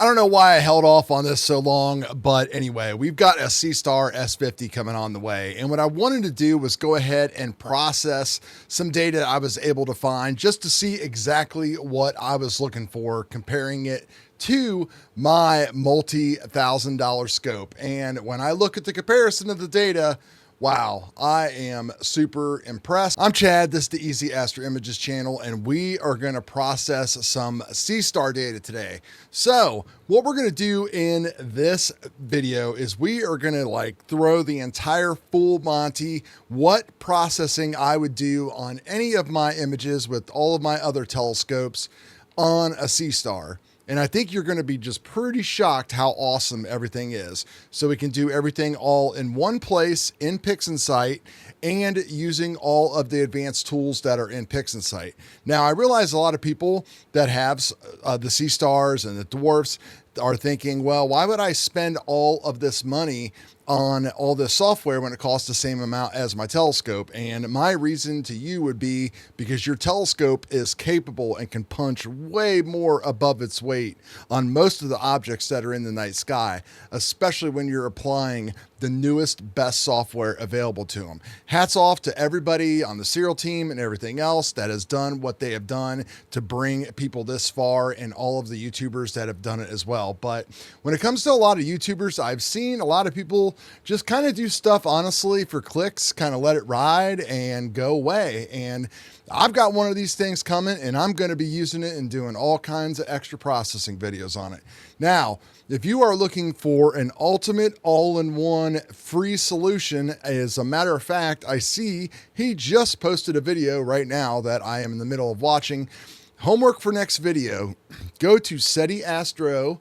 I don't know why I held off on this so long, but anyway, we've got a Seestar S50 coming on the way. And what I wanted to do was go ahead and process some data I was able to find just to see exactly what I was looking for, comparing it to my multi-$1,000 scope. And when I look at the comparison of the data, wow, I am super impressed. I'm Chad, this is the Easy Astro Images channel, and we are gonna process some Seestar data today. So what we're gonna do in this video is we are gonna throw the entire full Monty, what processing I would do on any of my images with all of my other telescopes on a Seestar. And I think you're going to be just pretty shocked how awesome everything is. So we can do everything all in one place in Pixinsight and using all of the advanced tools that are in Pixinsight. Now, I realize a lot of people that have the Seestars and the dwarfs are thinking, well, why would I spend all of this money on all this software when it costs the same amount as my telescope? And my reason to you would be because your telescope is capable and can punch way more above its weight on most of the objects that are in the night sky, especially when you're applying the newest, best software available to them. Hats off to everybody on the serial team and everything else that has done what they have done to bring people this far, and all of the YouTubers that have done it as well. But when it comes to a lot of YouTubers, I've seen a lot of people just kind of do stuff honestly for clicks, kind of let it ride and go away. And I've got one of these things coming, and I'm going to be using it and doing all kinds of extra processing videos on it. Now, if you are looking for an ultimate all-in-one free solution, as a matter of fact, I see he just posted a video right now that I am in the middle of watching. Homework for next video, go to SETI Astro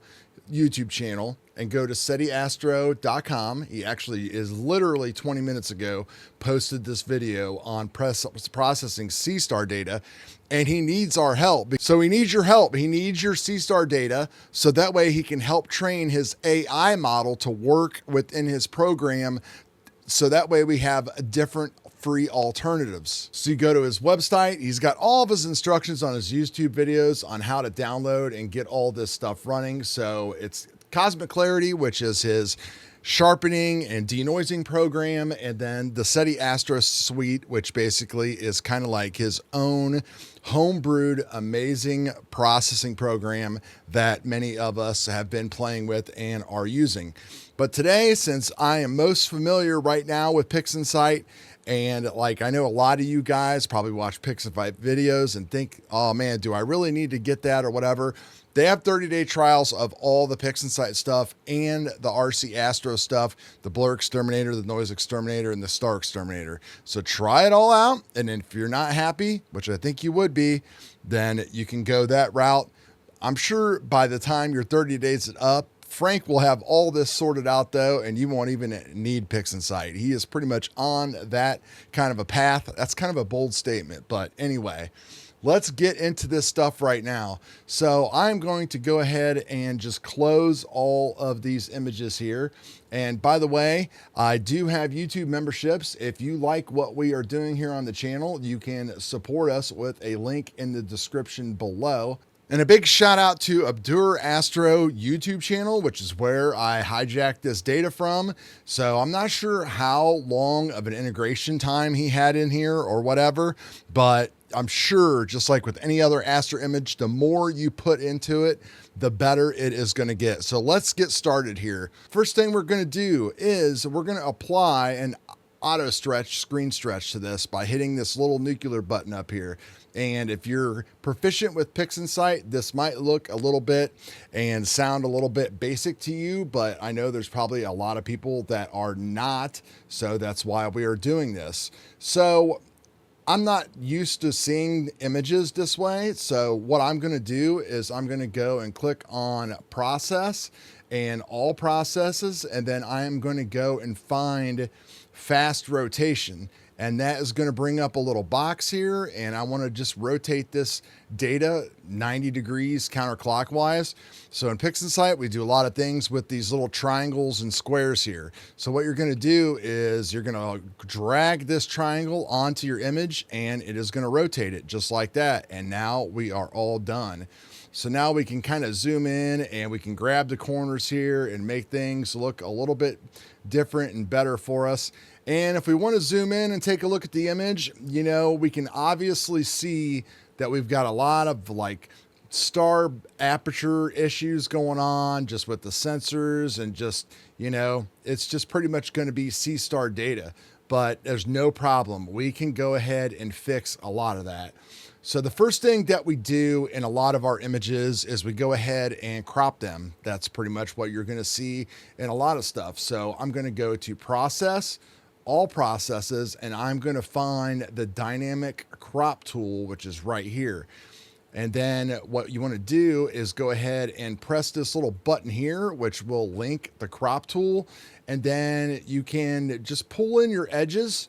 YouTube channel and go to SETIastro.com. He actually is literally 20 minutes ago posted this video on processing Seestar data, and he needs our help. So he needs your help. He needs your Seestar data so that way he can help train his AI model to work within his program. So that way we have different free alternatives. So you go to his website, he's got all of his instructions on his YouTube videos on how to download and get all this stuff running. So it's Cosmic Clarity, which is his sharpening and denoising program, and then the SETI Astro suite, which basically is kind of like his own homebrewed amazing processing program that many of us have been playing with and are using. But today, since I am most familiar right now with Pixinsight, and I know a lot of you guys probably watch Pixinsight videos and think, oh man, do I really need to get that or whatever? They have 30-day trials of all the Pixinsight stuff and the RC Astro stuff, the Blur Exterminator, the Noise Exterminator, and the Star Exterminator. So try it all out. And if you're not happy, which I think you would be, then you can go that route. I'm sure by the time your 30 days is up, Frank will have all this sorted out though, and you won't even need Pixinsight. He is pretty much on that kind of a path. That's kind of a bold statement, but anyway, let's get into this stuff right now. So I'm going to go ahead and just close all of these images here. And by the way, I do have YouTube memberships. If you like what we are doing here on the channel, you can support us with a link in the description below. And a big shout out to ASTRO YouTube channel, which is where I hijacked this data from. So I'm not sure how long of an integration time he had in here or whatever, but I'm sure just like with any other Astro image, the more you put into it, the better it is going to get. So let's get started here. First thing we're going to do is we're going to apply an auto stretch, screen stretch to this by hitting this little nuclear button up here. And if you're proficient with Pixinsight, this might look a little bit and sound a little bit basic to you, but I know there's probably a lot of people that are not. So that's why we are doing this. So I'm not used to seeing images this way. So what I'm going to do is I'm going to go and click on process and all processes. And then I am going to go and find fast rotation. And that is going to bring up a little box here. And I want to just rotate this data 90 degrees counterclockwise. So in Pixinsight, we do a lot of things with these little triangles and squares here. So what you're going to do is you're going to drag this triangle onto your image and it is going to rotate it just like that. And now we are all done. So now we can kind of zoom in and we can grab the corners here and make things look a little bit different and better for us. And if we want to zoom in and take a look at the image, you know, we can obviously see that we've got a lot of like star aperture issues going on just with the sensors, and just, you know, it's just pretty much going to be Seestar data, but there's no problem. We can go ahead and fix a lot of that. So the first thing that we do in a lot of our images is we go ahead and crop them. That's pretty much what you're going to see in a lot of stuff. So I'm going to go to process, all processes, and I'm going to find the dynamic crop tool, which is right here. And then what you want to do is go ahead and press this little button here, which will link the crop tool. And then you can just pull in your edges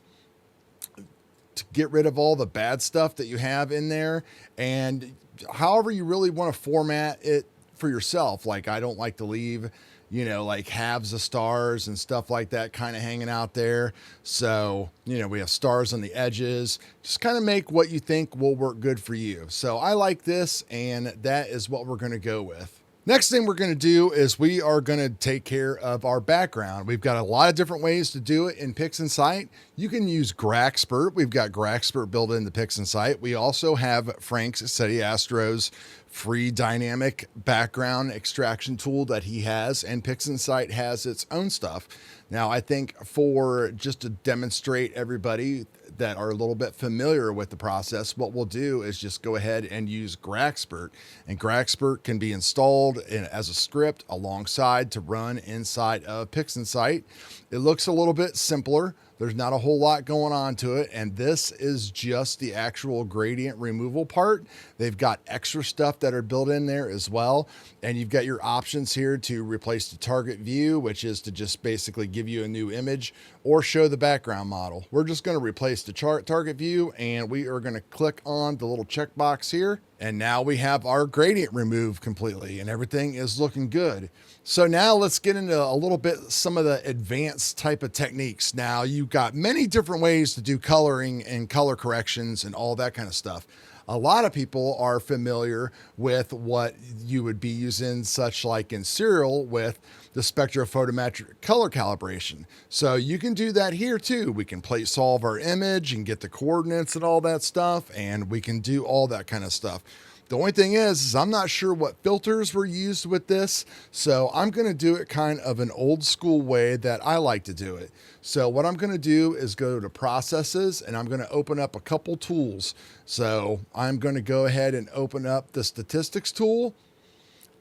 to get rid of all the bad stuff that you have in there. And however you really want to format it for yourself. Like, I don't like to leave, you know, like halves of stars and stuff like that kind of hanging out there. So, you know, we have stars on the edges. Just kind of make what you think will work good for you. So I like this, and that is what we're going to go with. Next thing we're going to do is we are going to take care of our background. We've got a lot of different ways to do it in Pixinsight. You can use Graxpert. We've got Graxpert built into Pixinsight. We also have Frank's SETI Astro's free dynamic background extraction tool that he has, and Pixinsight has its own stuff. Now, I think for just to demonstrate everybody that are a little bit familiar with the process, what we'll do is just go ahead and use Graxpert, and Graxpert can be installed as a script alongside to run inside of Pixinsight. It looks a little bit simpler. There's not a whole lot going on to it, and this is just the actual gradient removal part. They've got extra stuff that are built in there as well, and you've got your options here to replace the target view, which is to just basically give you a new image, or show the background model. We're just going to replace the target view, and we are going to click on the little checkbox here, and now we have our gradient removed completely, and everything is looking good. So now let's get into a little bit some of the advanced type of techniques. Now, you've got many different ways to do coloring and color corrections and all that kind of stuff. A lot of people are familiar with what you would be using, such like in serial with the spectrophotometric color calibration. So you can do that here too. We can plate solve our image and get the coordinates and all that stuff, and we can do all that kind of stuff. The only thing is I'm not sure what filters were used with this, so I'm going to do it kind of an old school way that I like to do it. So what I'm going to do is go to processes, and I'm going to open up a couple tools. So I'm going to go ahead and open up the statistics tool,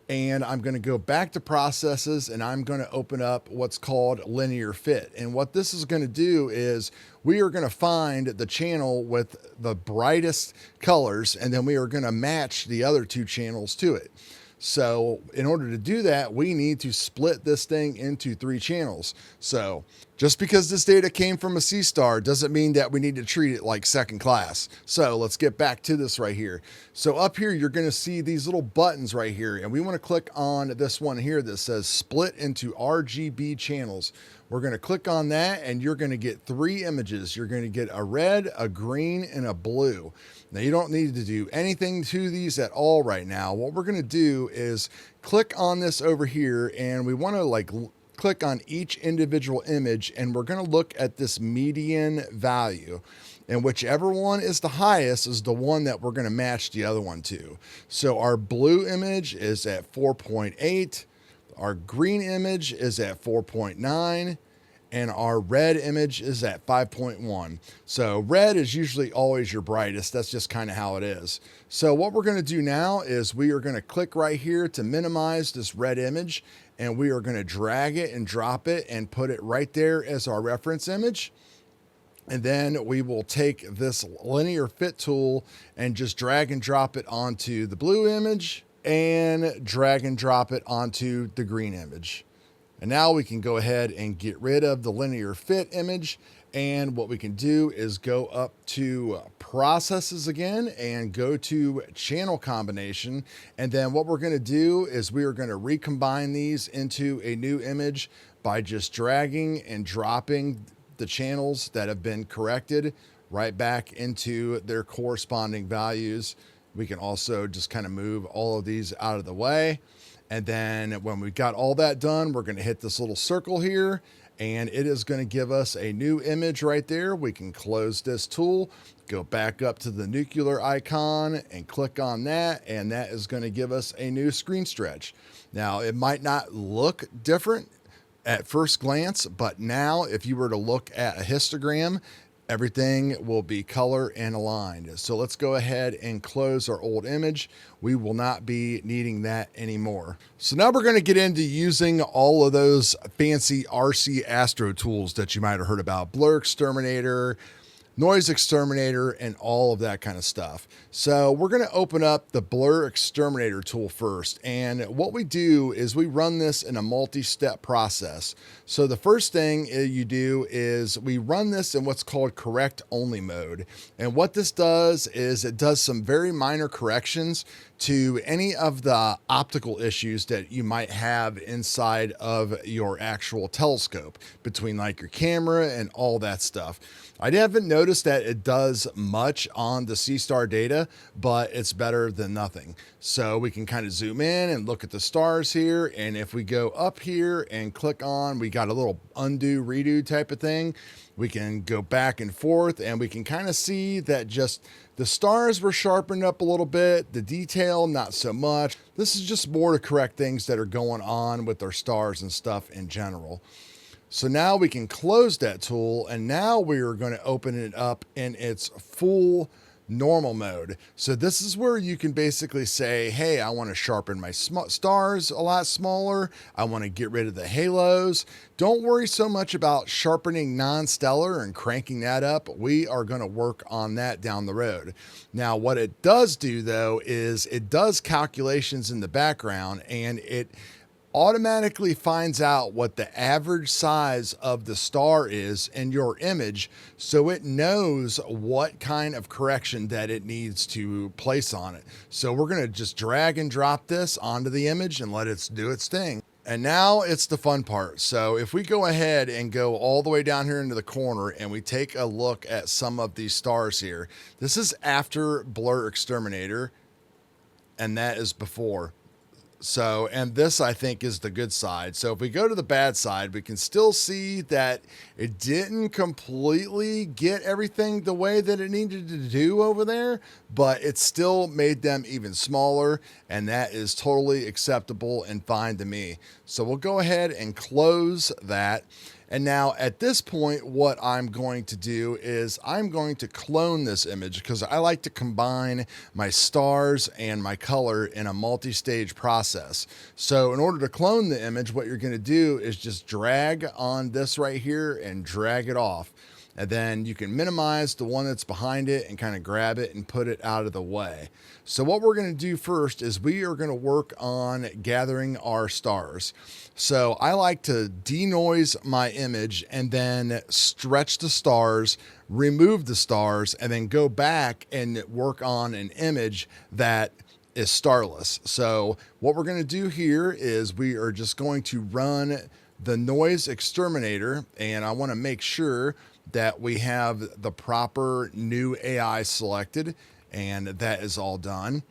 and I'm going to go back to processes, and I'm going to open up what's called linear fit. And what this is going to do is we are going to find the channel with the brightest colors, and then we are going to match the other two channels to it. So in order to do that, we need to split this thing into 3 channels. So just because this data came from a Seestar doesn't mean that we need to treat it like second class. So let's get back to this right here. So up here, you're going to see these little buttons right here, and we want to click on this one here that says split into RGB channels. We're going to click on that, and you're going to get 3 images. You're going to get a red, a green, and a blue. Now, you don't need to do anything to these at all right now. What we're going to do is click on this over here, and we want to like click on each individual image, and we're going to look at this median value. And whichever one is the highest is the one that we're going to match the other one to. So our blue image is at 4.8. Our green image is at 4.9, and our red image is at 5.1. So red is usually always your brightest. That's just kind of how it is. So what we're going to do now is we are going to click right here to minimize this red image, and we are going to drag it and drop it and put it right there as our reference image. And then we will take this linear fit tool and just drag and drop it onto the blue image, and drag and drop it onto the green image. And now we can go ahead and get rid of the linear fit image. And what we can do is go up to processes again and go to channel combination. And then what we're going to do is we are going to recombine these into a new image by just dragging and dropping the channels that have been corrected right back into their corresponding values. We can also just kind of move all of these out of the way. And then when we got all that done, we're going to hit this little circle here, and it is going to give us a new image right there. We can close this tool, go back up to the nuclear icon and click on that, and that is going to give us a new screen stretch. Now, it might not look different at first glance, but now if you were to look at a histogram, everything will be color and aligned. So let's go ahead and close our old image. We will not be needing that anymore. So now we're going to get into using all of those fancy RC Astro tools that you might have heard about: blur exterminator, noise exterminator, and all of that kind of stuff. So we're going to open up the blur exterminator tool first. And what we do is we run this in a multi-step process. So the first thing you do is we run this in what's called correct only mode. And what this does is it does some very minor corrections to any of the optical issues that you might have inside of your actual telescope, between like your camera and all that stuff. I haven't noticed that it does much on the Seestar data, but it's better than nothing. So we can kind of zoom in and look at the stars here. And if we go up here and click on, we got a little undo redo type of thing. We can go back and forth, and we can kind of see that just the stars were sharpened up a little bit, the detail not so much. This is just more to correct things that are going on with our stars and stuff in general. So now we can close that tool, and now we are going to open it up in its full normal mode. So this is where you can basically say, hey, I want to sharpen my stars a lot smaller. I want to get rid of the halos. Don't worry so much about sharpening non-stellar and cranking that up. We are going to work on that down the road. Now, what it does do though, is it does calculations in the background, and it automatically finds out what the average size of the star is in your image, so it knows what kind of correction that it needs to place on it. So we're going to just drag and drop this onto the image and let it do its thing. And now it's the fun part. So if we go ahead and go all the way down here into the corner and we take a look at some of these stars here, this is after blur exterminator, and that is before. So, and this I think is the good side. So if we go to the bad side, we can still see that it didn't completely get everything the way that it needed to do over there, but it still made them even smaller, and that is totally acceptable and fine to me. So we'll go ahead and close that. And now at this point, what I'm going to do is I'm going to clone this image, because I like to combine my stars and my color in a multi-stage process. So in order to clone the image, what you're going to do is just drag on this right here and drag it off. And then you can minimize the one that's behind it and kind of grab it and put it out of the way. So what we're going to do first is we are going to work on gathering our stars. So I like to denoise my image and then stretch the stars, remove the stars, and then go back and work on an image that is starless. So what we're going to do here is we are just going to run the noise exterminator, and I want to make sure that we have the proper new AI selected, and that is all done.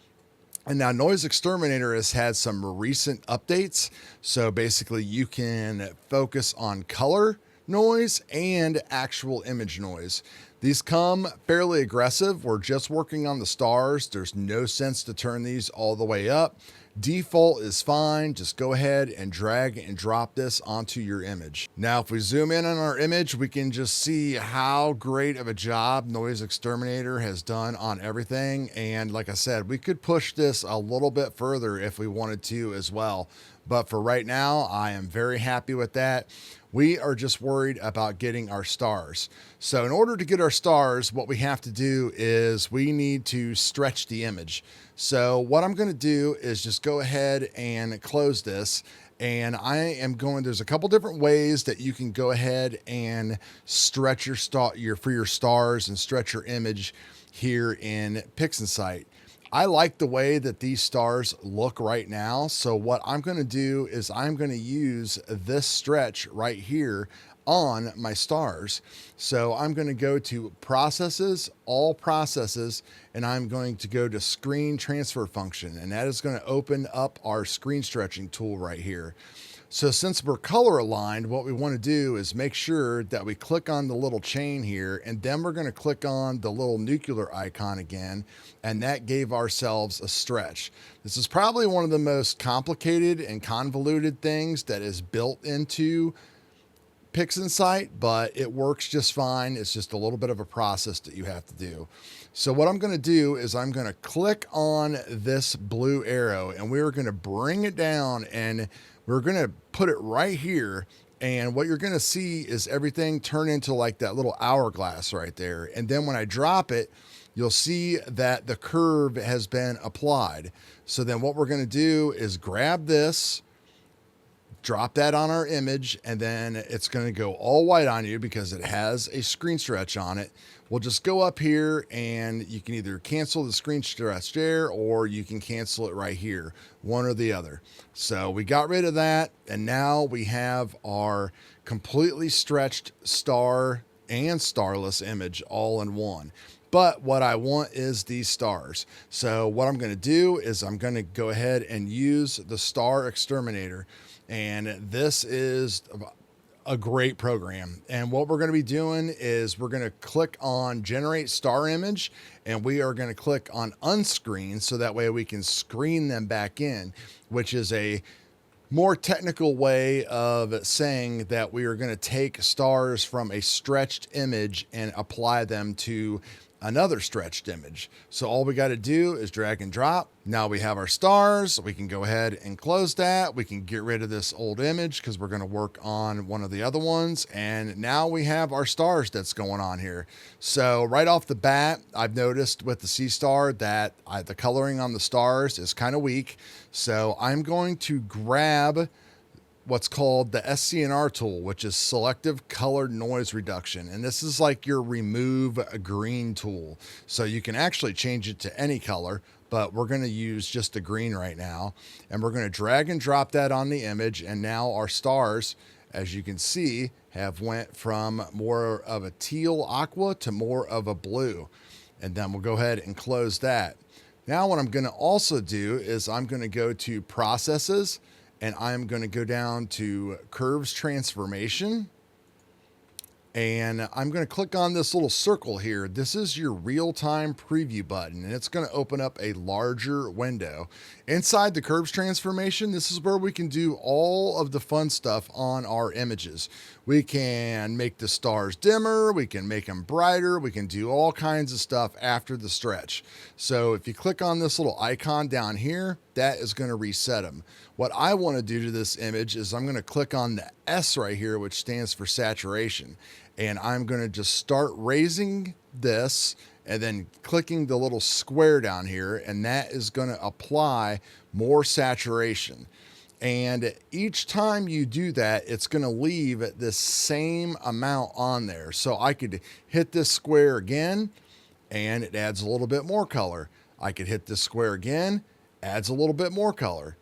And now Noise Exterminator has had some recent updates. So basically you can focus on color noise and actual image noise. These come fairly aggressive. We're just working on the stars. There's no sense to turn these all the way up. Default is fine. Just go ahead and drag and drop this onto your image. Now, if we zoom in on our image, we can just see how great of a job Noise Exterminator has done on everything. And like I said, we could push this a little bit further if we wanted to as well. But for right now, I am very happy with that. We are just worried about getting our stars. So in order to get our stars, what we have to do is we need to stretch the image. So what I'm going to do is just go ahead and close this. And I am going, there's a couple different ways that you can go ahead and stretch your stars and stretch your image here in Pixinsight. I like the way that these stars look right now. So what I'm going to do is I'm going to use this stretch right here on my stars. So I'm going to go to processes, all processes, and I'm going to go to screen transfer function. And that is going to open up our screen stretching tool right here. So since we're color aligned, what we want to do is make sure that we click on the little chain here, and then we're going to click on the little nuclear icon again, and that gave ourselves a stretch. This is probably one of the most complicated and convoluted things that is built into Pixinsight, but it works just fine. It's just a little bit of a process that you have to do. So what I'm going to do is I'm going to click on this blue arrow, and we're going to bring it down, and we're going to put it right here. And what you're going to see is everything turn into like that little hourglass right there. And then when I drop it, you'll see that the curve has been applied. So then what we're going to do is grab this, drop that on our image, and then it's going to go all white on you because it has a screen stretch on it. We'll just go up here, and you can either cancel the screen stretch there, or you can cancel it right here, one or the other. So we got rid of that, and now we have our completely stretched star and starless image all in one. But what I want is these stars. So what I'm going to do is I'm going to go ahead and use the Star Exterminator. And this is a great program. And what we're going to be doing is we're going to click on Generate Star Image, and we are going to click on Unscreen, so that way we can screen them back in, which is a more technical way of saying that we are going to take stars from a stretched image and apply them to another stretched image. So all we got to do is drag and drop. Now we have our stars. We can go ahead and close that. We can get rid of this old image because we're going to work on one of the other ones. And now we have our stars that's going on here. So right off the bat, I've noticed with the Seestar that the coloring on the stars is kind of weak. So I'm going to grab what's called the SCNR tool, which is Selective Color Noise Reduction. And this is like your remove a green tool. So you can actually change it to any color, but we're going to use just the green right now. And we're going to drag and drop that on the image. And now our stars, as you can see, have went from more of a teal aqua to more of a blue. And then we'll go ahead and close that. Now what I'm going to also do is I'm going to go to Processes, and I'm going to go down to Curves Transformation, and I'm going to click on this little circle here. This is your real-time preview button, and it's going to open up a larger window. Inside the Curves Transformation, this is where we can do all of the fun stuff on our images. We can make the stars dimmer, we can make them brighter, we can do all kinds of stuff after the stretch. So if you click on this little icon down here, that is going to reset them. What I want to do to this image is I'm going to click on the S right here, which stands for saturation. And I'm going to just start raising this and then clicking the little square down here, and that is going to apply more saturation. And each time you do that, it's going to leave this same amount on there. So I could hit this square again, and it adds a little bit more color. I could hit this square again, adds a little bit more color.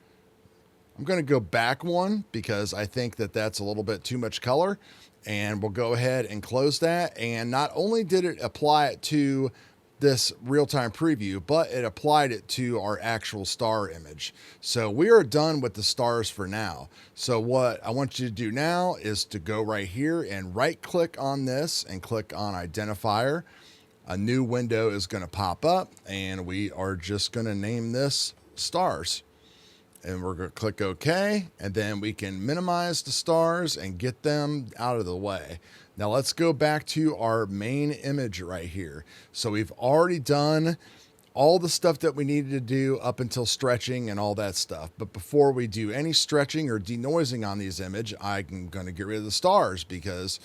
I'm going to go back one because I think that that's a little bit too much color, and we'll go ahead and close that. And not only did it apply it to this real-time preview, but it applied it to our actual star image. So we are done with the stars for now. So what I want you to do now is to go right here and right-click on this and click on Identifier. A new window is going to pop up, and we are just going to name this Stars. And we're going to click OK, and then we can minimize the stars and get them out of the way. Now let's go back to our main image right here. So we've already done all the stuff that we needed to do up until stretching and all that stuff. But before we do any stretching or denoising on these images, I'm going to get rid of the stars because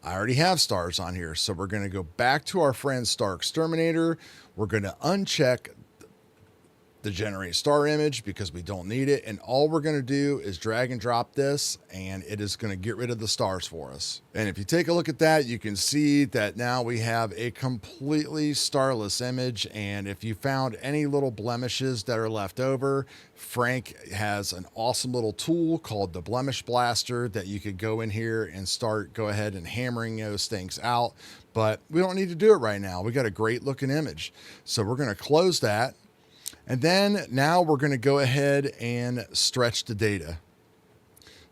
I already have stars on here. So we're going to go back to our friend Star Exterminator. We're going to uncheck the generate star image because we don't need it. And all we're going to do is drag and drop this, and it is going to get rid of the stars for us. And if you take a look at that, you can see that now we have a completely starless image. And if you found any little blemishes that are left over, Frank has an awesome little tool called the Blemish Blaster that you could go in here and go ahead and hammering those things out. But we don't need to do it right now. We got a great looking image. So we're going to close that. And then now we're going to go ahead and stretch the data.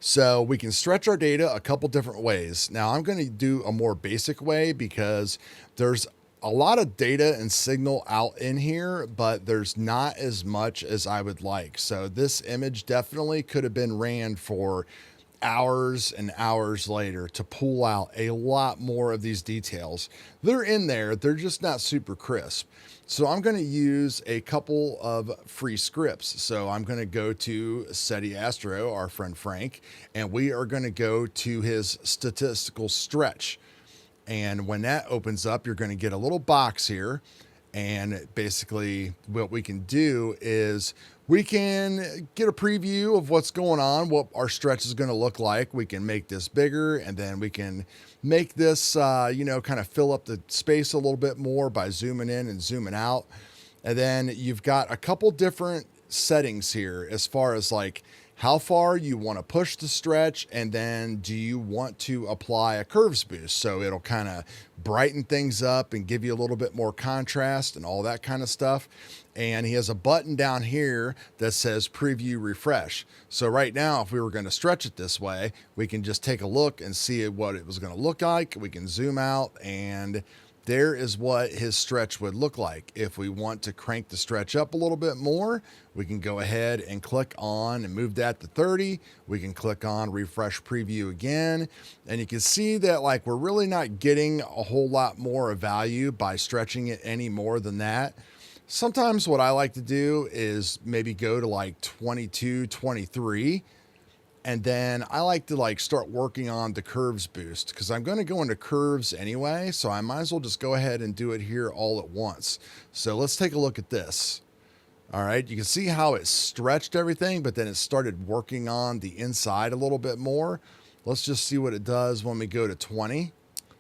So we can stretch our data a couple different ways. Now I'm going to do a more basic way because there's a lot of data and signal out in here, but there's not as much as I would like. So this image definitely could have been ran for hours and hours later to pull out a lot more of these details. They're in there, they're just not super crisp. So I'm going to use a couple of free scripts. So I'm going to go to SETI Astro, our friend Frank, and we are going to go to his statistical stretch. And when that opens up, you're going to get a little box here. And basically what we can do is we can get a preview of what's going on, what our stretch is going to look like. We can make this bigger, and then we can make this, kind of fill up the space a little bit more by zooming in and zooming out. And then you've got a couple different settings here as far as like how far you want to push the stretch, and then do you want to apply a curves boost so it'll kind of brighten things up and give you a little bit more contrast and all that kind of stuff. And he has a button down here that says preview refresh. So right now, if we were going to stretch it this way, we can just take a look and see what it was going to look like. We can zoom out, and there is what his stretch would look like. If we want to crank the stretch up a little bit more, we can go ahead and click on and move that to 30. We can click on refresh preview again. And you can see that like we're really not getting a whole lot more of value by stretching it any more than that. Sometimes what I like to do is maybe go to like 22, 23. And then I like to like start working on the curves boost because I'm going to go into curves anyway. So I might as well just go ahead and do it here all at once. So let's take a look at this. All right. You can see how it stretched everything, but then it started working on the inside a little bit more. Let's just see what it does when we go to 20.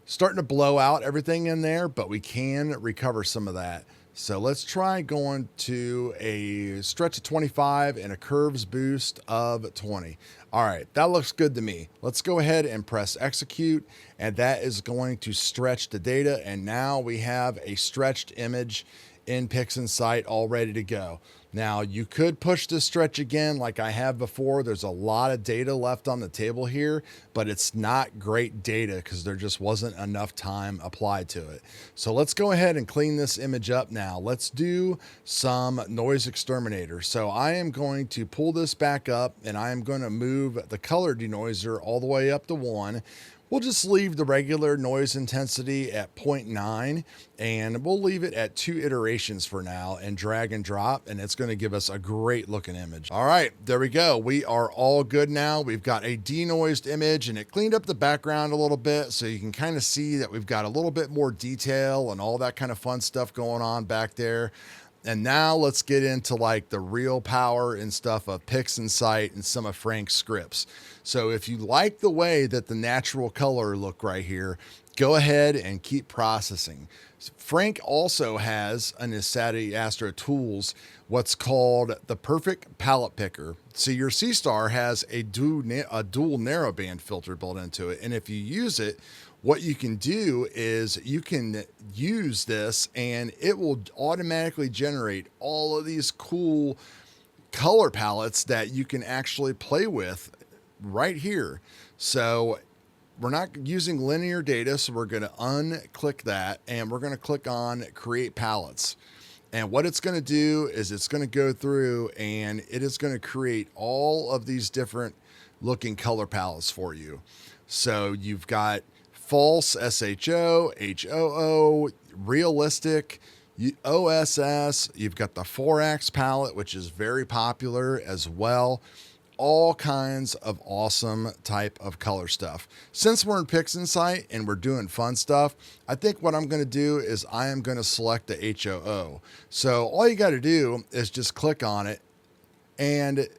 Starting to blow out everything in there, but we can recover some of that. So let's try going to a stretch of 25 and a curves boost of 20. All right, that looks good to me. Let's go ahead and press execute, and that is going to stretch the data. And now we have a stretched image in Pixinsight all ready to go. Now you could push this stretch again like I have before. There's a lot of data left on the table here, but it's not great data because there just wasn't enough time applied to it. So let's go ahead and clean this image up now. Let's do some noise exterminator. So I am going to pull this back up, and I am going to move the color denoiser all the way up to 1. We'll just leave the regular noise intensity at 0.9, and we'll leave it at 2 iterations for now and drag and drop, and it's going to give us a great looking image. All right, there we go. We are all good now. We've got a denoised image, and it cleaned up the background a little bit, so you can kind of see that we've got a little bit more detail and all that kind of fun stuff going on back there. And now let's get into like the real power and stuff of Pixinsight and some of Frank's scripts. So if you like the way that the natural color look right here, go ahead and keep processing. Frank also has in his SETI Astro tools what's called the perfect palette picker. So your Seestar has a dual narrowband filter built into it. And if you use it, what you can do is you can use this and it will automatically generate all of these cool color palettes that you can actually play with right here. So we're not using linear data, so we're going to unclick that and we're going to click on create palettes. And what it's going to do is it's going to go through and it is going to create all of these different looking color palettes for you. So you've got false, SHO, HOO, realistic, OSS. You've got the 4-ax palette, which is very popular as well. all kinds of awesome type of color stuff. Since we're in Pixinsight and we're doing fun stuff, I think what I'm going to do is I am going to select the HOO. So all you got to do is just click on it, and it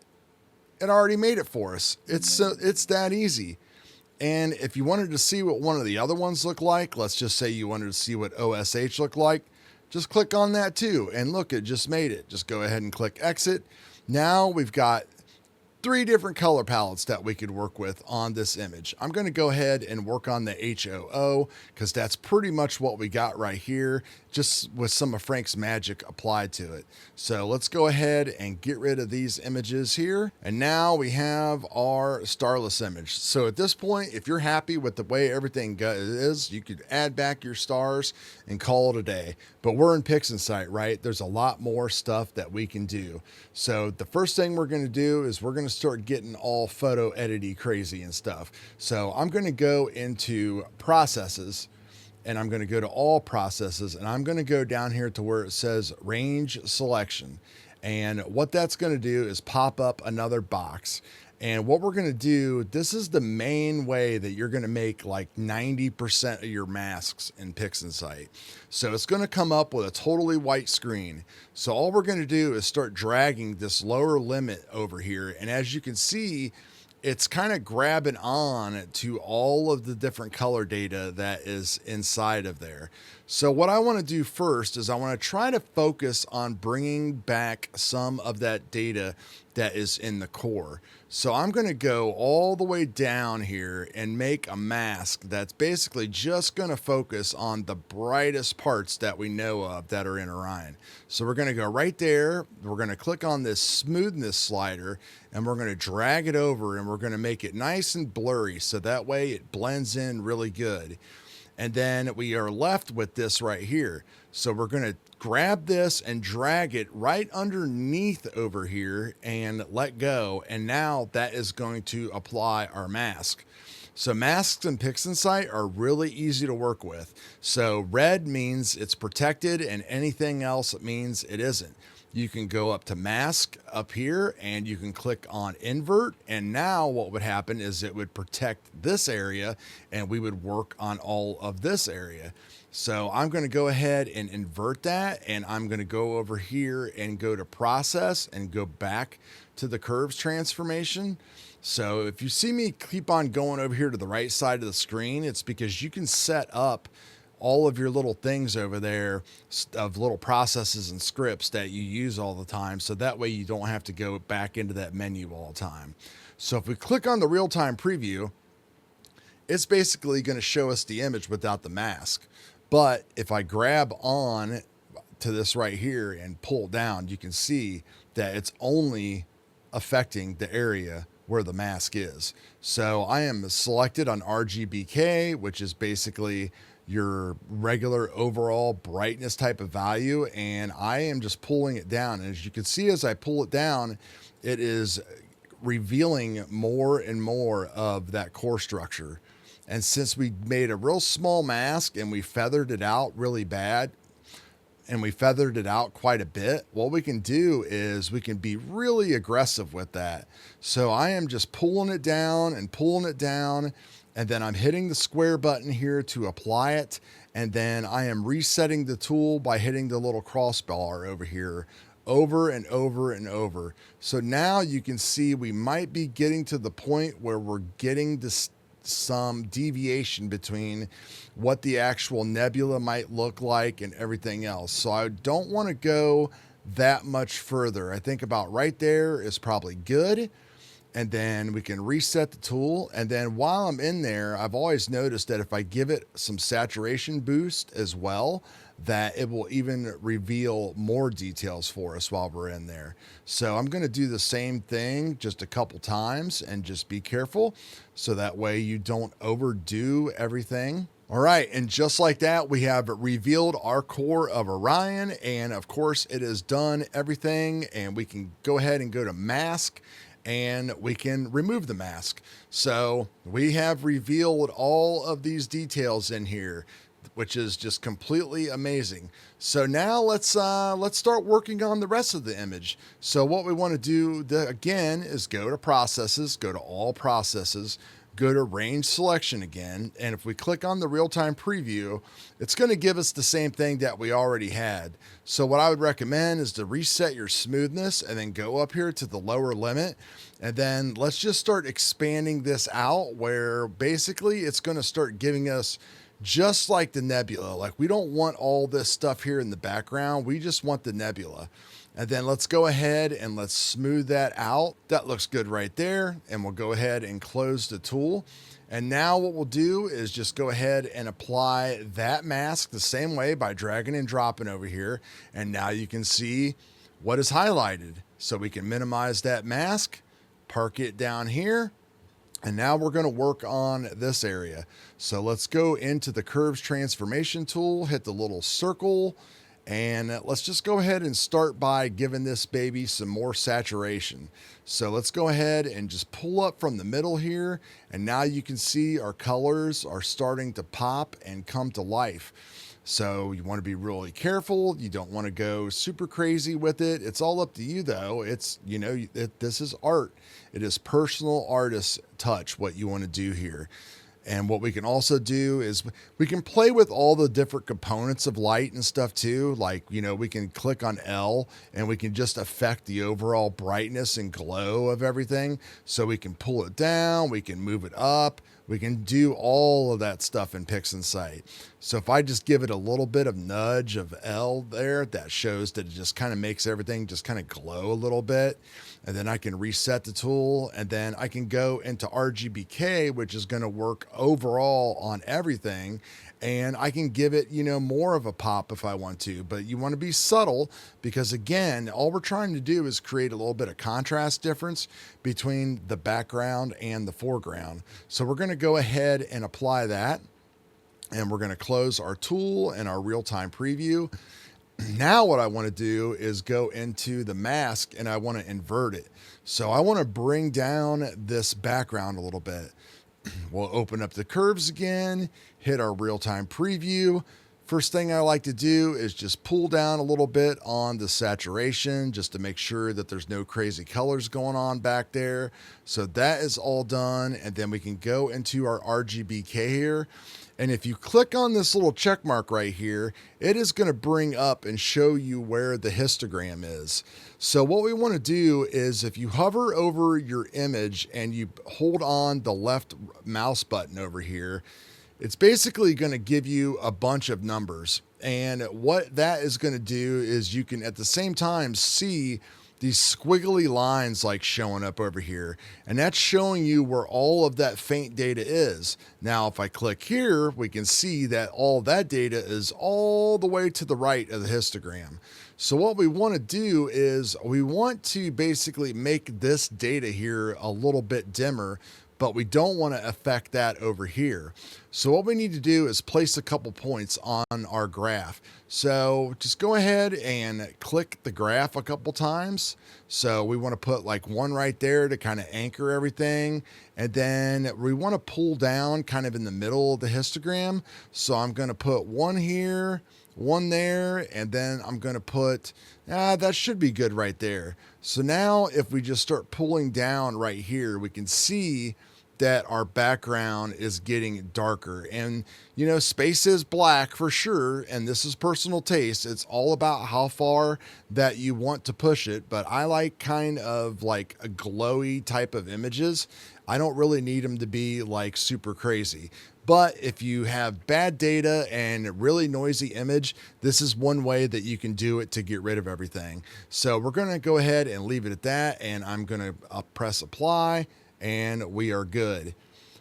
already made it for us. It's that easy. And if you wanted to see what one of the other ones look like, let's just say you wanted to see what OSH looked like, just click on that too. And look, it just made it. Just go ahead and click exit. Now we've got 3 different color palettes that we could work with on this image. I'm going to go ahead and work on the HOO because that's pretty much what we got right here, just with some of Frank's magic applied to it. So let's go ahead and get rid of these images here. And now we have our starless image. So at this point, if you're happy with the way everything is, you could add back your stars and call it a day. But we're in Pixinsight, right? There's a lot more stuff that we can do. So the first thing we're going to do is we're going to start getting all photo edity crazy and stuff. So I'm going to go into processes, and I'm going to go to all processes, and I'm going to go down here to where it says range selection. And what that's going to do is pop up another box. And what we're going to do, this is the main way that you're going to make like 90% of your masks in Pixinsight. So it's going to come up with a totally white screen. So all we're going to do is start dragging this lower limit over here. And as you can see, it's kind of grabbing on to all of the different color data that is inside of there. So what I want to do first is I want to try to focus on bringing back some of that data that is in the core. So I'm going to go all the way down here and make a mask that's basically just going to focus on the brightest parts that we know of that are in Orion. So we're going to go right there. We're going to click on this smoothness slider, and we're going to drag it over, and we're going to make it nice and blurry so that way it blends in really good. And then we are left with this right here. So we're going to grab this and drag it right underneath over here and let go. And now that is going to apply our mask. So masks in Pixinsight are really easy to work with. So red means it's protected, and anything else means it isn't. You can go up to mask up here, and you can click on invert. And now what would happen is it would protect this area, and we would work on all of this area. So I'm going to go ahead and invert that, and I'm going to go over here and go to process and go back to the curves transformation. So if you see me keep on going over here to the right side of the screen, it's because you can set up all of your little things over there of little processes and scripts that you use all the time. So that way you don't have to go back into that menu all the time. So if we click on the real-time preview, it's basically going to show us the image without the mask. But if I grab on to this right here and pull down, you can see that it's only affecting the area where the mask is. So I am selected on RGBK, which is basically your regular overall brightness type of value, and I am just pulling it down. And as you can see, as I pull it down, it is revealing more and more of that core structure. And since we made a real small mask and we feathered it out really bad, and we feathered it out quite a bit, what we can do is we can be really aggressive with that. So I am just pulling it down and pulling it down, and then I'm hitting the square button here to apply it. And then I am resetting the tool by hitting the little crossbar over here over and over and over. So now you can see we might be getting to the point where we're getting this some deviation between what the actual nebula might look like and everything else. So I don't want to go that much further. I think about right there is probably good. And then we can reset the tool. And then while I'm in there, I've always noticed that if I give it some saturation boost as well, that it will even reveal more details for us while we're in there. So I'm going to do the same thing just a couple times and just be careful so that way you don't overdo everything. All right, and just like that, we have revealed our core of Orion, and of course it has done everything, and we can go ahead and go to mask, and we can remove the mask. So we have revealed all of these details in here. which is just completely amazing. So now let's start working on the rest of the image. So what we want to do again is go to processes, go to all processes, go to range selection again, and if we click on the real-time preview, it's going to give us the same thing that we already had. So what I would recommend is to reset your smoothness and then go up here to the lower limit, and then let's just start expanding this out where basically it's going to start giving us just like the nebula. Like, we don't want all this stuff here in the background, we just want the nebula. And then let's go ahead and let's smooth that out. That looks good right there. And we'll go ahead and close the tool. And now what we'll do is just go ahead and apply that mask the same way by dragging and dropping over here. And now you can see what is highlighted. So we can minimize that mask, park it down here. And now we're going to work on this area. So let's go into the curves transformation tool, hit the little circle, and let's just go ahead and start by giving this baby some more saturation. So let's go ahead and just pull up from the middle here. And now you can see our colors are starting to pop and come to life. So you want to be really careful. You don't want to go super crazy with it. It's all up to you though. It's, you know, this is art. It is personal artist touch, what you want to do here. And what we can also do is we can play with all the different components of light and stuff too. Like, you know, we can click on L and we can just affect the overall brightness and glow of everything. So we can pull it down, we can move it up, we can do all of that stuff in Pixinsight. So if I just give it a little bit of nudge of L there, that shows that it just kind of makes everything just kind of glow a little bit. And then I can reset the tool, and then I can go into RGBK, which is going to work overall on everything. And I can give it, you know, more of a pop if I want to, but you want to be subtle because again, all we're trying to do is create a little bit of contrast difference between the background and the foreground. So we're going to go ahead and apply that. And we're going to close our tool and our real-time preview. Now what I want to do is go into the mask and I want to invert it. So I want to bring down this background a little bit. We'll open up the curves again, hit our real-time preview. First thing I like to do is just pull down a little bit on the saturation just to make sure that there's no crazy colors going on back there. So that is all done. And then we can go into our RGBK here. And if you click on this little check mark right here, it is going to bring up and show you where the histogram is. So what we want to do is if you hover over your image and you hold on the left mouse button over here, it's basically going to give you a bunch of numbers. And what that is going to do is you can at the same time see these squiggly lines like showing up over here, and that's showing you where all of that faint data is. Now, if I click here, we can see that all that data is all the way to the right of the histogram. So what we want to do is we want to basically make this data here a little bit dimmer, but we don't want to affect that over here. So what we need to do is place a couple points on our graph. So just go ahead and click the graph a couple times. So we want to put like one right there to kind of anchor everything. And then we want to pull down kind of in the middle of the histogram. So I'm going to put one here, one there, and then I'm going to put, that should be good right there. So now if we just start pulling down right here, we can see that our background is getting darker. And you know, space is black for sure, and this is personal taste. It's all about how far that you want to push it, but I like kind of like a glowy type of images. I don't really need them to be like super crazy. But if you have bad data and a really noisy image, this is one way that you can do it to get rid of everything. So we're going to go ahead and leave it at that, and I'm going to press apply, and we are good.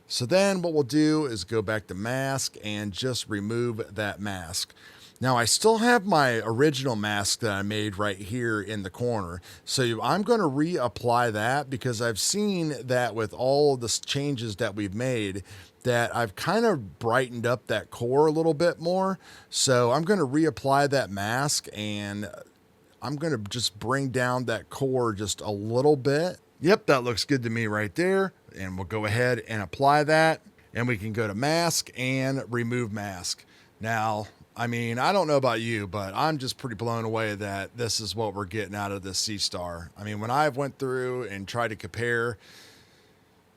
So then what we'll do is go back to mask and just remove that mask. Now I still have my original mask that I made right here in the corner. So I'm going to reapply that because I've seen that with all of the changes that we've made that I've kind of brightened up that core a little bit more. So I'm going to reapply that mask and I'm going to just bring down that core just a little bit. Yep, that looks good to me right there. And we'll go ahead and apply that. And we can go to mask and remove mask. Now, I mean, I don't know about you, but I'm just pretty blown away that this is what we're getting out of this Seestar. I mean, when I went through and tried to compare,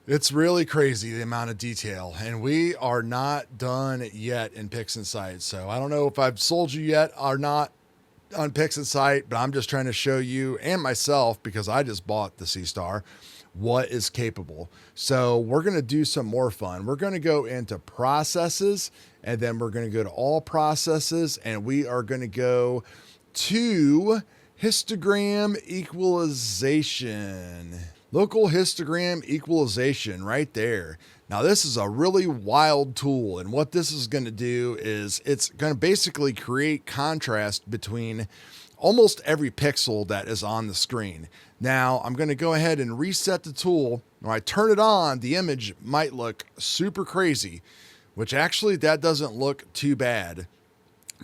it's really crazy the amount of detail, and we are not done yet in Pixinsight. So I don't know if I've sold you yet or not on Pixinsight, but I'm just trying to show you and myself, because I just bought the Seestar, what is capable. So we're going to do some more fun. We're going to go into processes, and then we're going to go to all processes, and we are going to go to histogram equalization. Local histogram equalization right there. Now, this is a really wild tool, and what this is going to do is it's going to basically create contrast between almost every pixel that is on the screen. Now, I'm going to go ahead and reset the tool. When I turn it on, the image might look super crazy, which actually that doesn't look too bad.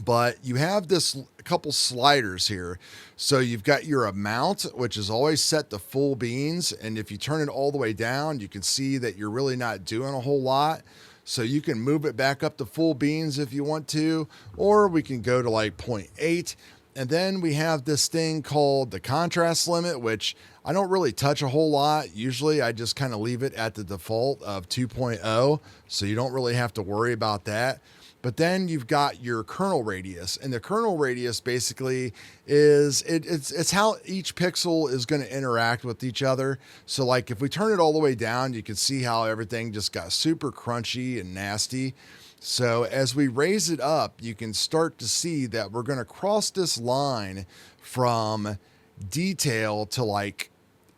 But you have this couple sliders here. So you've got your amount, which is always set to full beans. And if you turn it all the way down, you can see that you're really not doing a whole lot. So you can move it back up to full beans if you want to, or we can go to like 0.8. And then we have this thing called the contrast limit, which I don't really touch a whole lot. Usually I just kind of leave it at the default of 2.0. So you don't really have to worry about that. But then you've got your kernel radius, and the kernel radius basically is it's how each pixel is going to interact with each other. So like if we turn it all the way down, you can see how everything just got super crunchy and nasty. So as we raise it up, you can start to see that we're going to cross this line from detail to like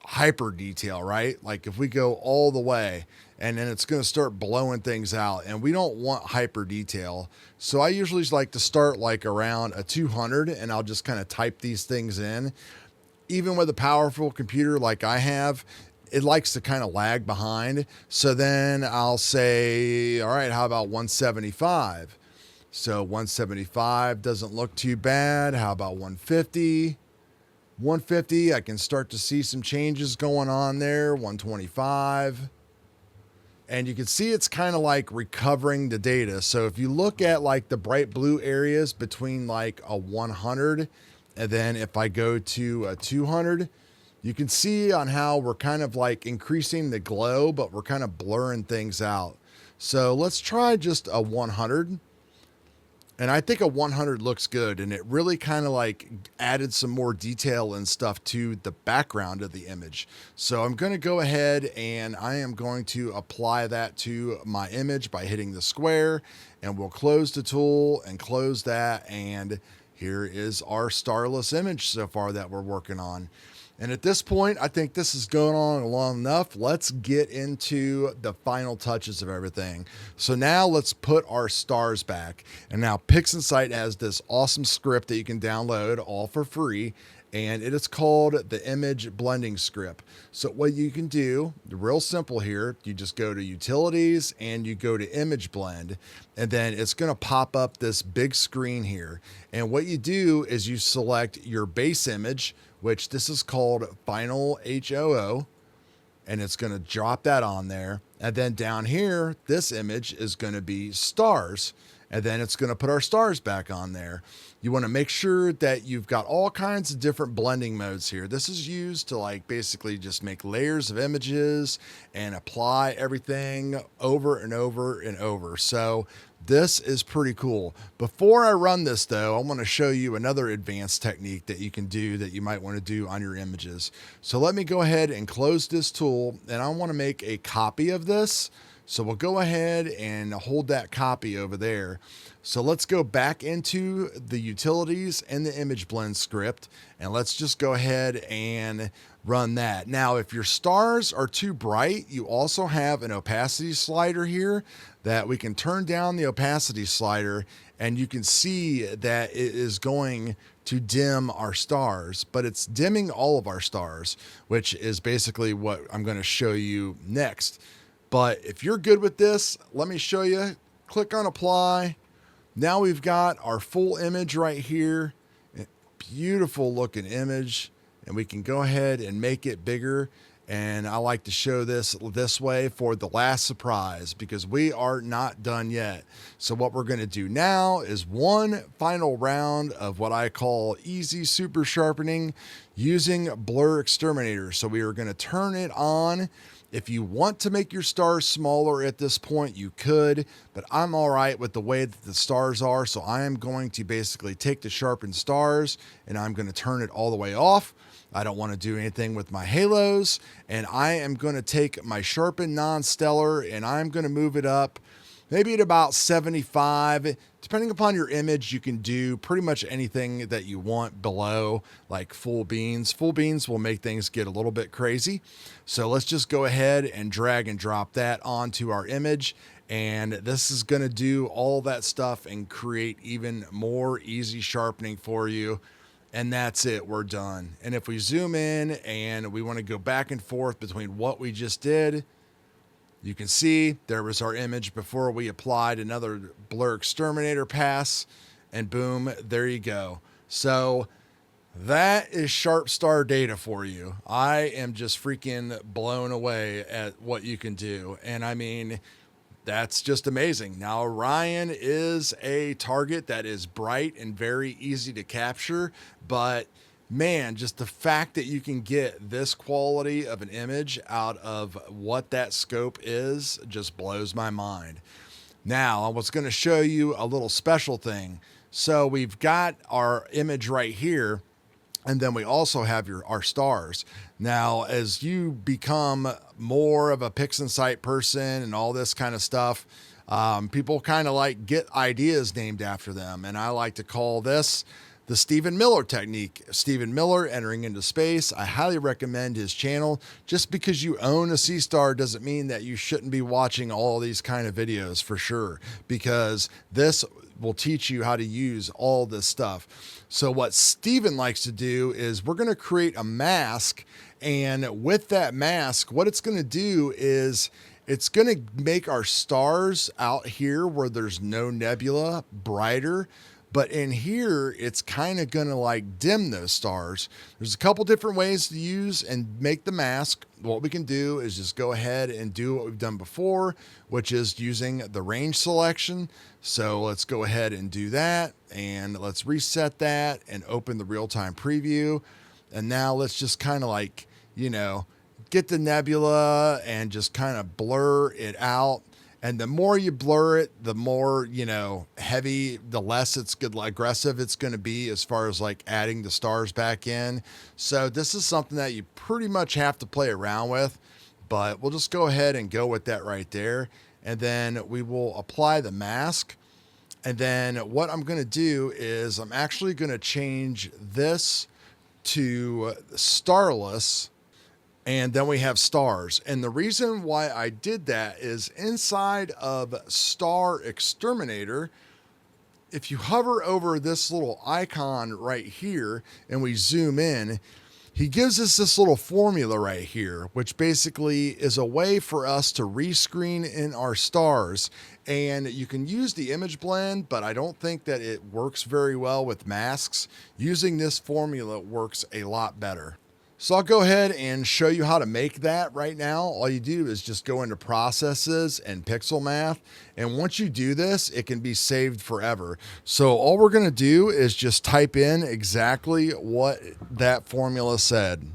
hyper detail, right? Like if we go all the way, and then it's going to start blowing things out, and we don't want hyper detail. So I usually like to start like around a 200, and I'll just kind of type these things in. Even with a powerful computer like I have, it likes to kind of lag behind. So then I'll say, all right, how about 175? So 175 doesn't look too bad. How about 150? 150, I can start to see some changes going on there. 125. And you can see it's kind of like recovering the data. So if you look at like the bright blue areas between like a 100, and then if I go to a 200, you can see on how we're kind of like increasing the glow, but we're kind of blurring things out. So let's try just a 100. And I think a 100 looks good, and it really kind of like added some more detail and stuff to the background of the image. So I'm going to go ahead and I am going to apply that to my image by hitting the square, and we'll close the tool and close that. And here is our starless image so far that we're working on. And at this point, I think this is going on long enough. Let's get into the final touches of everything. So now let's put our stars back. And now Pixinsight has this awesome script that you can download all for free, and it is called the image blending script. So what you can do, real simple here, you just go to utilities and you go to image blend, and then it's going to pop up this big screen here. And what you do is you select your base image, which this is called Final HOO, and it's going to drop that on there. And then down here, this image is going to be stars, and then it's going to put our stars back on there. You want to make sure that you've got all kinds of different blending modes here. This is used to like basically just make layers of images and apply everything over and over and over. So this is pretty cool. Before I run this though, I want to show you another advanced technique that you can do that you might want to do on your images. So let me go ahead and close this tool, and I want to make a copy of this. So we'll go ahead and hold that copy over there. So let's go back into the utilities and the image blend script, and let's just go ahead and run that. Now, if your stars are too bright, you also have an opacity slider here that we can turn down the opacity slider, and you can see that it is going to dim our stars, but it's dimming all of our stars, which is basically what I'm going to show you next. But if you're good with this, let me show you. Click on apply. Now we've got our full image right here. Beautiful looking image. And we can go ahead and make it bigger. And I like to show this way for the last surprise because we are not done yet. So what we're going to do now is one final round of what I call easy super sharpening using Blur Exterminator. So we are going to turn it on. If you want to make your stars smaller at this point, you could, but I'm all right with the way that the stars are. So I am going to basically take the sharpened stars and I'm going to turn it all the way off. I don't want to do anything with my halos, and I am going to take my sharpened non-stellar and I'm going to move it up maybe at about 75. Depending upon your image, you can do pretty much anything that you want below, like full beans. Full beans will make things get a little bit crazy. So let's just go ahead and drag and drop that onto our image. And this is going to do all that stuff and create even more easy sharpening for you. And that's it, we're done. And if we zoom in and we want to go back and forth between what we just did, you can see there was our image before we applied another Blur Exterminator pass, and boom, there you go. So that is Sharp Star data for you. I am just freaking blown away at what you can do. And I mean, that's just amazing. Now, Orion is a target that is bright and very easy to capture, but man, just the fact that you can get this quality of an image out of what that scope is just blows my mind. Now, I was going to show you a little special thing. So we've got our image right here, and then we also have our stars. Now, as you become more of a Pixinsight person and all this kind of stuff, people kind of like get ideas named after them. And I like to call this the Stephen Miller technique. Stephen Miller entering into space. I highly recommend his channel. Just because you own a Seestar doesn't mean that you shouldn't be watching all these kind of videos for sure, because this will teach you how to use all this stuff. So what Stephen likes to do is we're going to create a mask, and with that mask, what it's going to do is it's going to make our stars out here where there's no nebula brighter. But in here, it's kind of going to like dim those stars. There's a couple different ways to use and make the mask. What we can do is just go ahead and do what we've done before, which is using the range selection. So let's go ahead and do that. And let's reset that and open the real-time preview. And now let's just kind of like, you know, get the nebula and just kind of blur it out. And the more you blur it, the more, you know, heavy, the less it's good, aggressive it's going to be as far as like adding the stars back in. So this is something that you pretty much have to play around with, but we'll just go ahead and go with that right there. And then we will apply the mask. And then what I'm going to do is I'm actually going to change this to starless. And then we have stars. And the reason why I did that is inside of Star Exterminator, if you hover over this little icon right here and we zoom in, he gives us this little formula right here, which basically is a way for us to rescreen in our stars. And you can use the image blend, but I don't think that it works very well with masks. Using this formula works a lot better. So I'll go ahead and show you how to make that right now. All you do is just go into processes and pixel math. And once you do this, it can be saved forever. So all we're going to do is just type in exactly what that formula said.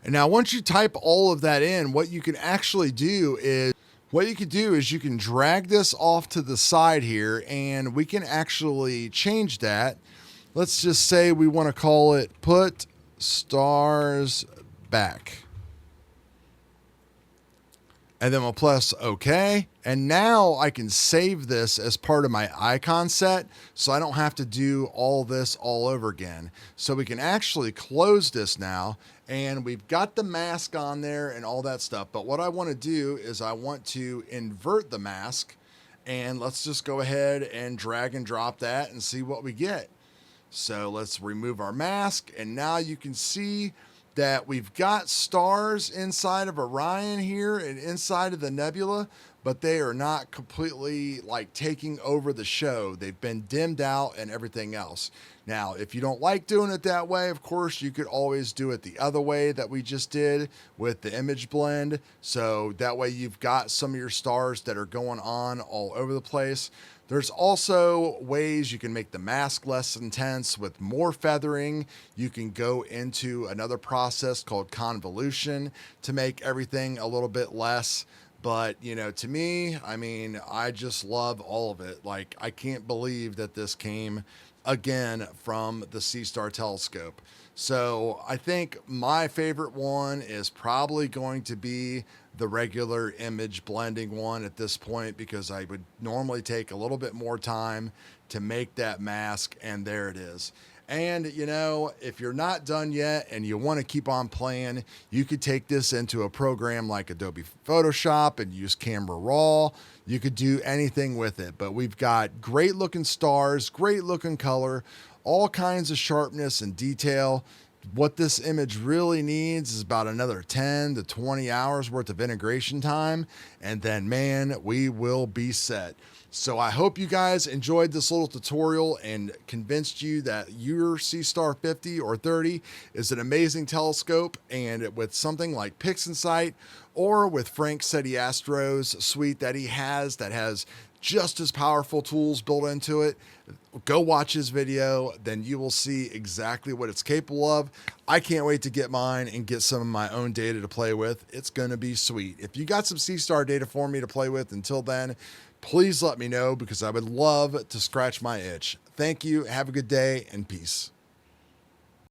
And now once you type all of that in, what you can actually do is you can drag this off to the side here, and we can actually change that. Let's just say we want to call it put stars back, and then we'll press OK. And now I can save this as part of my icon set, so I don't have to do all this all over again. So we can actually close this now, and we've got the mask on there and all that stuff. But what I want to do is I want to invert the mask, and let's just go ahead and drag and drop that and see what we get. So let's remove our mask, and now you can see that we've got stars inside of Orion here and inside of the nebula, but they are not completely like taking over the show. They've been dimmed out and everything else. Now, if you don't like doing it that way, of course, you could always do it the other way that we just did with the image blend. So that way you've got some of your stars that are going on all over the place. There's also ways you can make the mask less intense with more feathering. You can go into another process called convolution to make everything a little bit less. But, you know, to me, I mean, I just love all of it. Like, I can't believe that this came again from the Seestar telescope. So I think my favorite one is probably going to be the regular image blending one at this point, because I would normally take a little bit more time to make that mask, and there it is. And, you know, if you're not done yet and you want to keep on playing, you could take this into a program like Adobe Photoshop and use Camera Raw. You could do anything with it, but we've got great looking stars, great looking color, all kinds of sharpness and detail. What this image really needs is about another 10 to 20 hours worth of integration time, and then, man, we will be set. So I hope you guys enjoyed this little tutorial and convinced you that your Seestar 50 or 30 is an amazing telescope, and with something like Pixinsight or with Frank SETI Astro's suite that he has that has just as powerful tools built into it, go watch his video, then you will see exactly what it's capable of. I can't wait to get mine and get some of my own data to play with. It's going to be sweet. If you got some Seestar data for me to play with until then, please let me know, because I would love to scratch my itch. Thank you. Have a good day and peace.